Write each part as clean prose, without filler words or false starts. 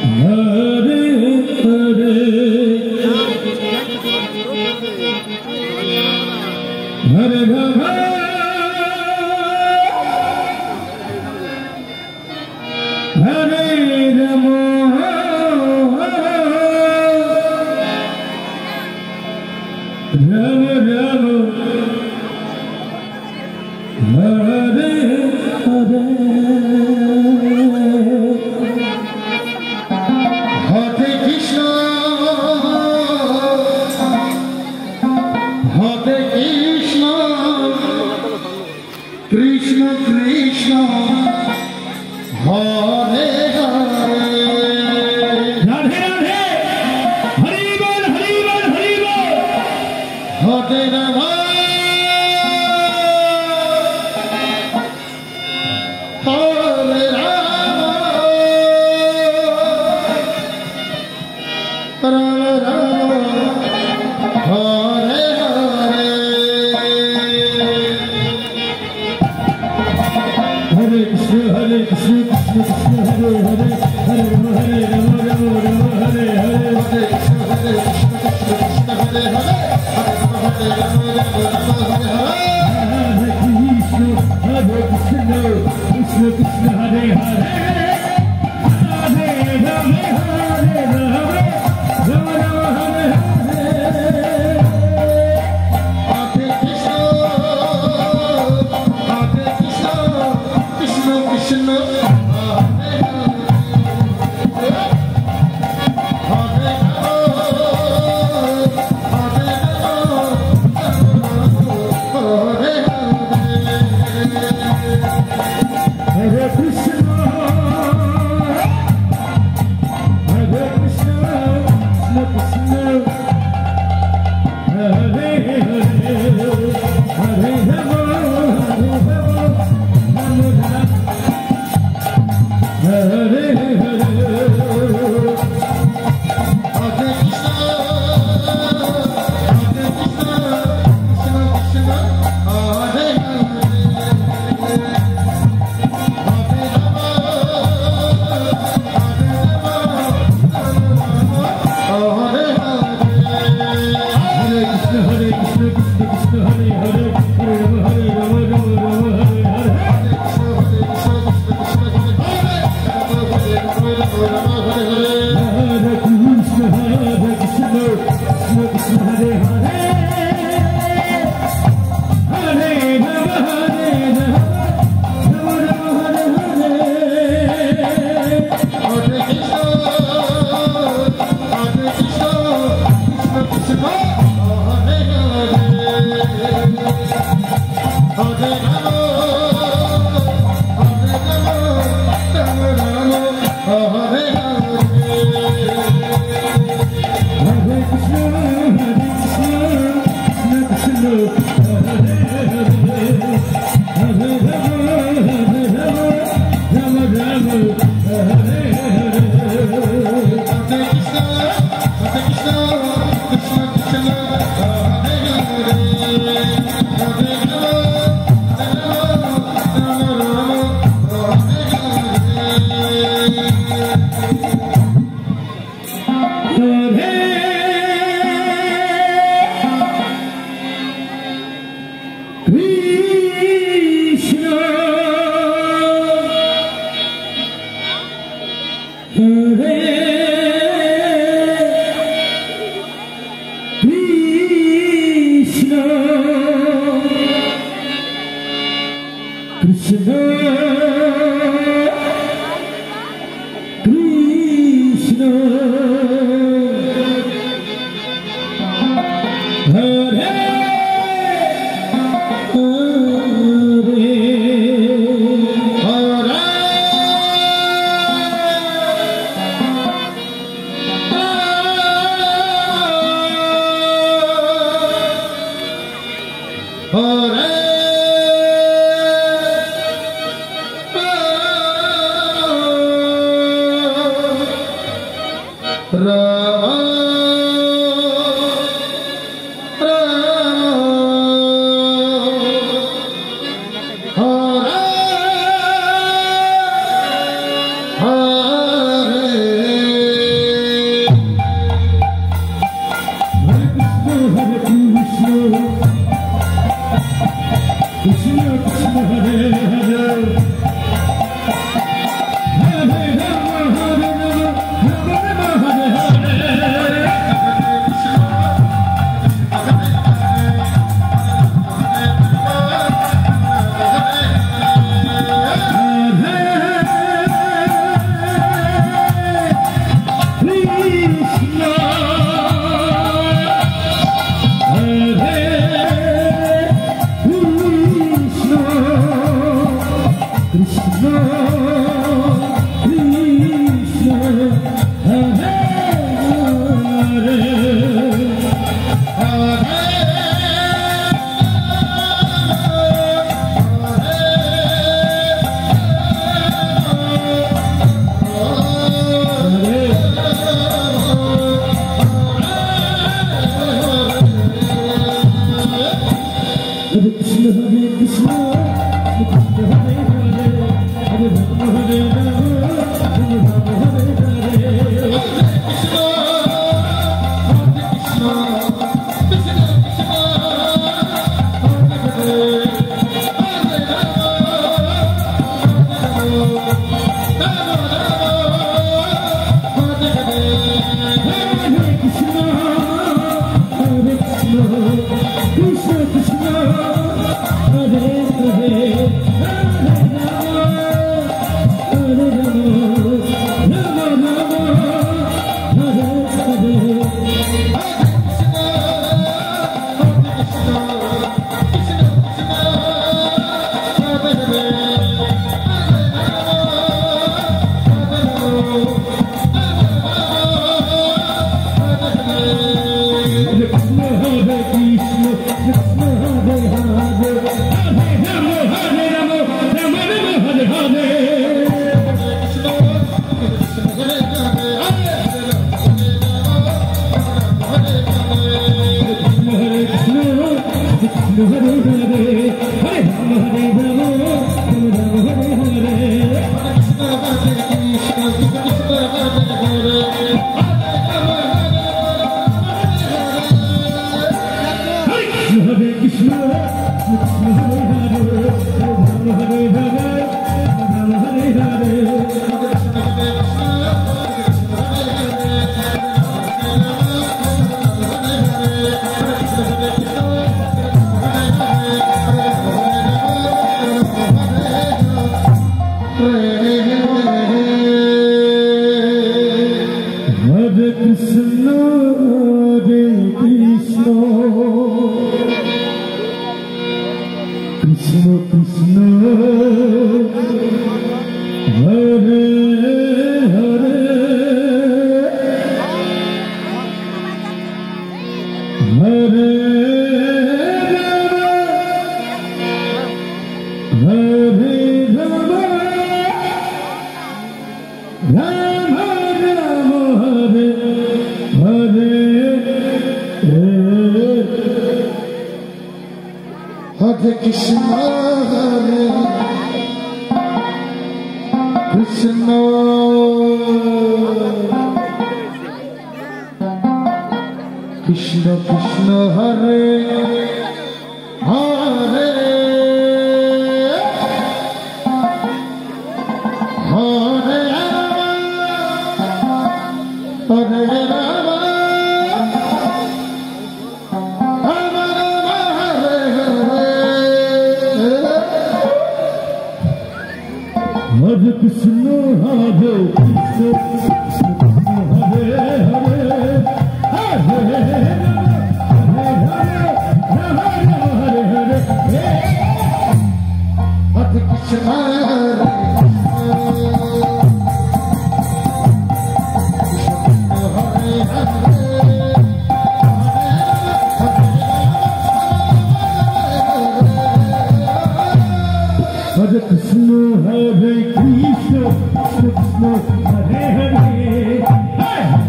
Hare Hare Hare Rama Hare Rama Rama Rama Hare Hare Hare Krishna Hare Krishna Krishna Krishna Hare Hare Radhe Radhe Hari Bol Hari Bol Hari Bol Hare Rama Hare Rama Rama Rama Hare Krishna Hare Krishna Krishna Krishna Hare Hare Hare Rama Rama Rama Hare Hare Hare Krishna Hare Krishna Krishna Krishna Hare Hare Hare Rama Rama Hare Hare Hare Krishna Hare Krishna Krishna Krishna Hare Hare Hare Rama Hare Rama Rama Rama Hare Hare Hare Krishna Krishna Krishna Hare Krishna Hare Krishna Krishna Hare Hare Hare Rama Hare Rama Hare Hare Hare Hare Krishna, Krishna Krishna Krishna Hare Hare Hare Hare Rama Rama Rama Hare Hare Hare Krishna Hare Krishna Hare Hare Hare Krishna, Hare Krishna, Krishna Hare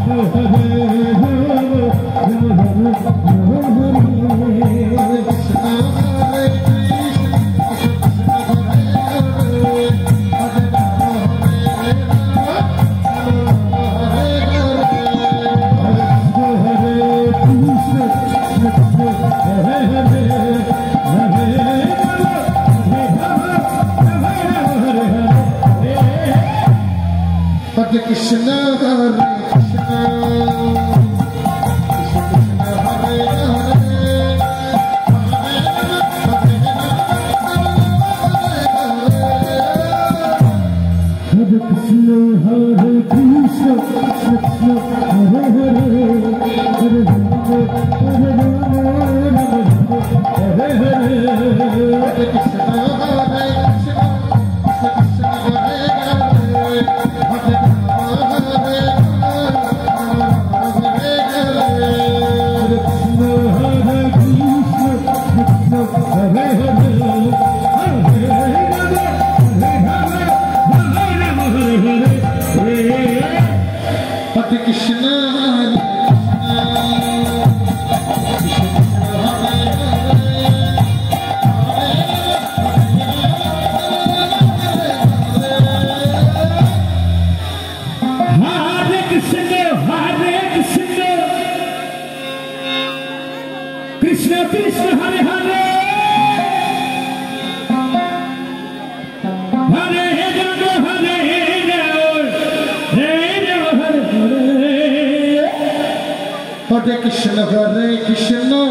Hare, Hare Krishna, Hare Krishna, Hare Krishna, Hare Krishna, Krishna Hare Hare, Hare Krishna, Hare Krishna,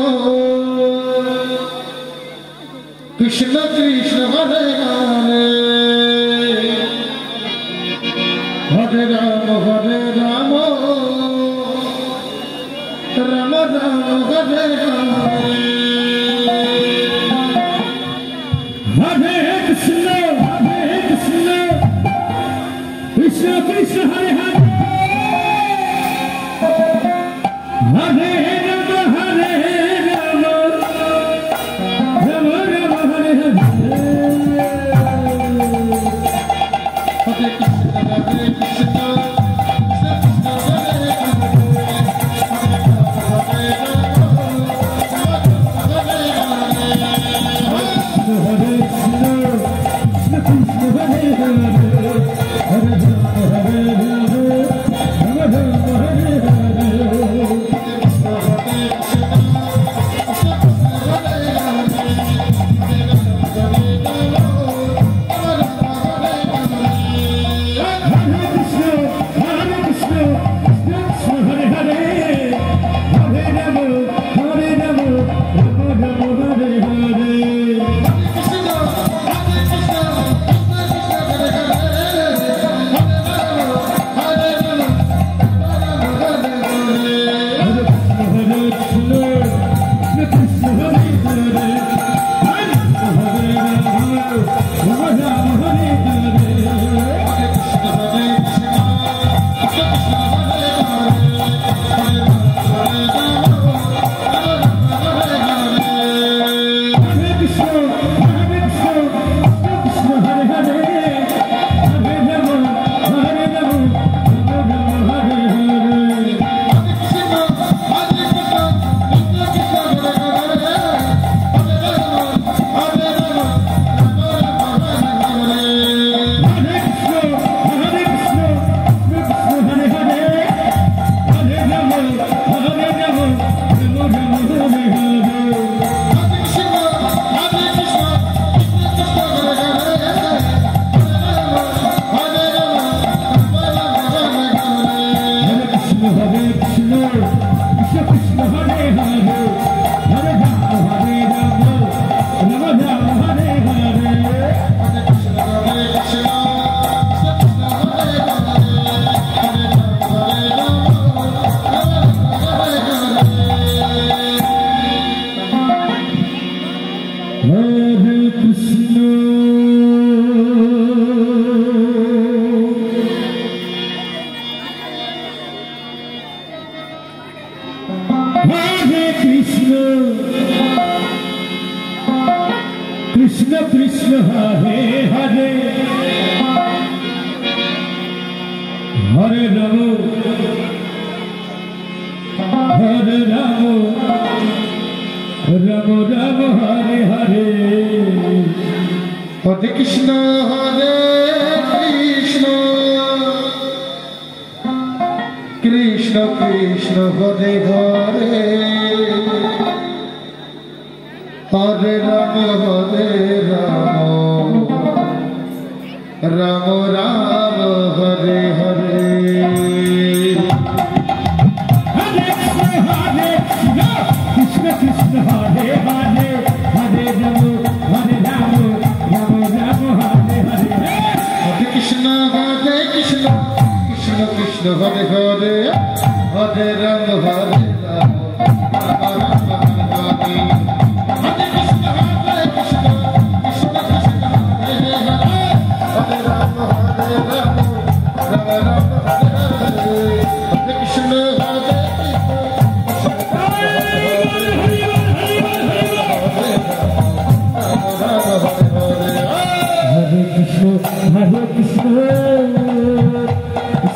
Krishna Krishna Hare Hare, Hare Rama, Rama Rama Hare Hare, Hare Krishna, Krishna Krishna Hare Hare. Hare Krishna, Krishna Krishna Hare Hare Hare Rama Hare Rama Rama Rama Hare Hare Hare Krishna Hare Krishna Krishna Krishna Hare Hare Hare Rama Hare Rama Rama Rama Hare Hare Krishna Krishna Hare Hare Hare Rama Hare Rama Rama Rama Hare Hare Hare Krishna Krishna Krishna Hare Hare Hare Rama Hare Rama Rama Rama Hare Hare Hare Krishna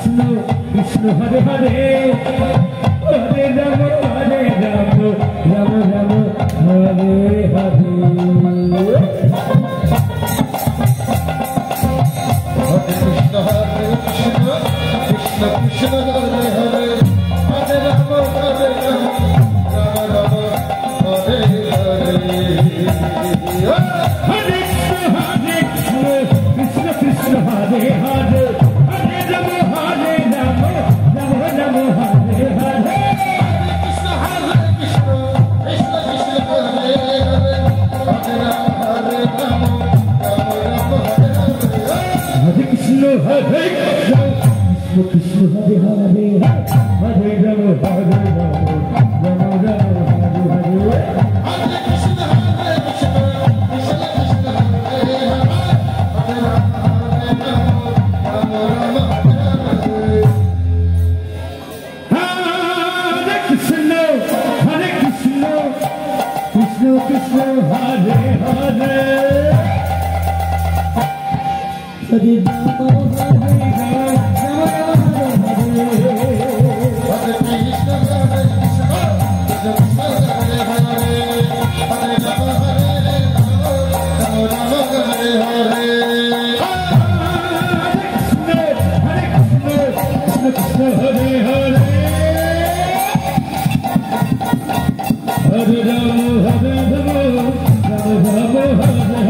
Krishna Krishna Hare Hare Hare Rama Hare Rama Rama Rama Hare Hare Krishna Krishna Krishna Hare Hare Hare Rama Hare Rama Rama Rama Hare Hare Krishna Hare Hare Hare Rama Hare Rama Rama Rama Hare Hare Krishna Krishna Krishna Hare Hare Hare Rama Hare Rama Rama Rama Hare Hare Hare Krishna Hare Krishna Krishna Hare Hare Hare Rama Hare Rama Rama Rama Hare Hare Hare Krishna Krishna Krishna Hare Hare Hare Rama Hare Rama Rama Rama Hare Hare Hare Krishna Krishna Krishna Hare Hare Hare Rama Hare Hare Rama Hare Rama Rama Rama Hare